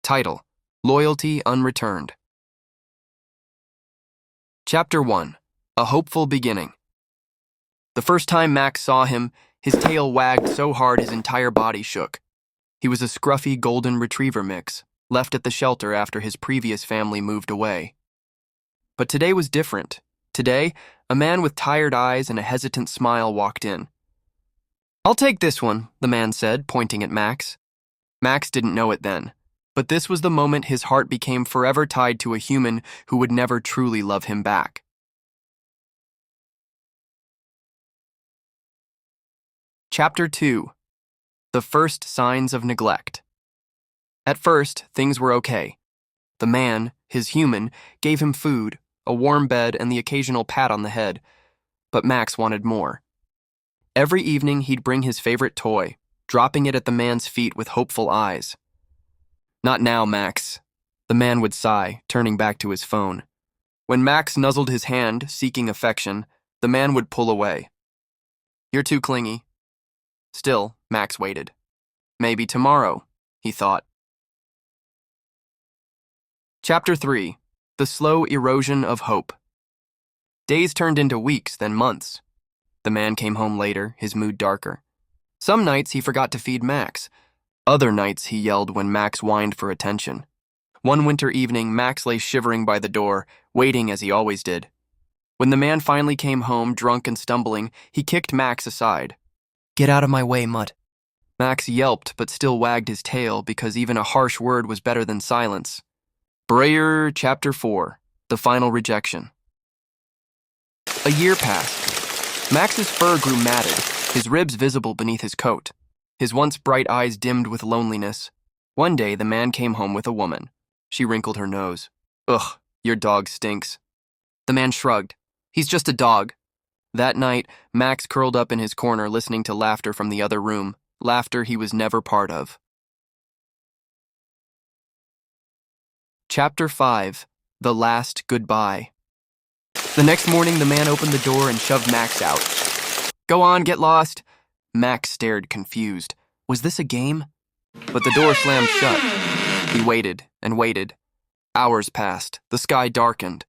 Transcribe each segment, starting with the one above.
Title: Loyalty Unreturned. Chapter 1. A Hopeful Beginning. The first time Max saw him, his tail wagged so hard his entire body shook. He was a scruffy golden retriever mix, left at the shelter after his previous family moved away. But today was different. Today, a man with tired eyes and a hesitant smile walked in. "I'll take this one," the man said, pointing at Max. Max didn't know it then, but this was the moment his heart became forever tied to a human who would never truly love him back. Chapter 2. The First Signs of Neglect. At first, things were okay. The man, his human, gave him food, a warm bed, and the occasional pat on the head. But Max wanted more. Every evening, he'd bring his favorite toy, dropping it at the man's feet with hopeful eyes. "Not now, Max," the man would sigh, turning back to his phone. When Max nuzzled his hand, seeking affection, the man would pull away. "You're too clingy." Still, Max waited. Maybe tomorrow, he thought. Chapter 3. The Slow Erosion of Hope. Days turned into weeks, then months. The man came home later, his mood darker. Some nights he forgot to feed Max. Other nights he yelled when Max whined for attention. One winter evening, Max lay shivering by the door, waiting as he always did. When the man finally came home, drunk and stumbling, he kicked Max aside. "Get out of my way, mutt." Max yelped but still wagged his tail because even a harsh word was better than silence. Chapter 4. The Final Rejection. A year passed. Max's fur grew matted, his ribs visible beneath his coat. His once bright eyes dimmed with loneliness. One day, the man came home with a woman. She wrinkled her nose. "Ugh, your dog stinks." The man shrugged. "He's just a dog." That night, Max curled up in his corner listening to laughter from the other room, laughter he was never part of. Chapter 5. The Last Goodbye. The next morning, the man opened the door and shoved Max out. "Go on, get lost." Max stared, confused. Was this a game? But the door slammed shut. He waited and waited. Hours passed. The sky darkened.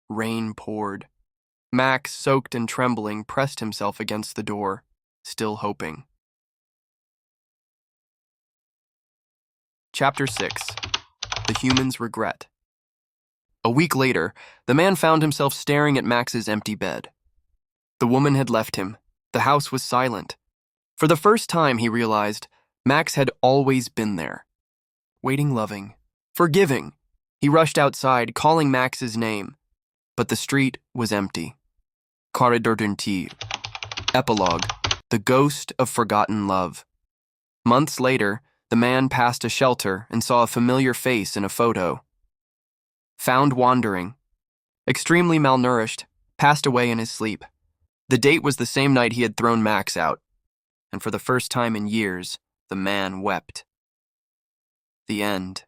Rain poured. Max, soaked and trembling, pressed himself against the door, still hoping. Chapter 6. The Human's Regret. A week later, the man found himself staring at Max's empty bed. The woman had left him. The house was silent. For the first time, he realized, Max had always been there. Waiting, loving, forgiving. He rushed outside, calling Max's name. But the street was empty. Unreturned. Epilogue. The Ghost of Forgotten Love. Months later, the man passed a shelter and saw a familiar face in a photo. Found wandering. Extremely malnourished, passed away in his sleep. The date was the same night he had thrown Max out. And for the first time in years, the man wept. The end.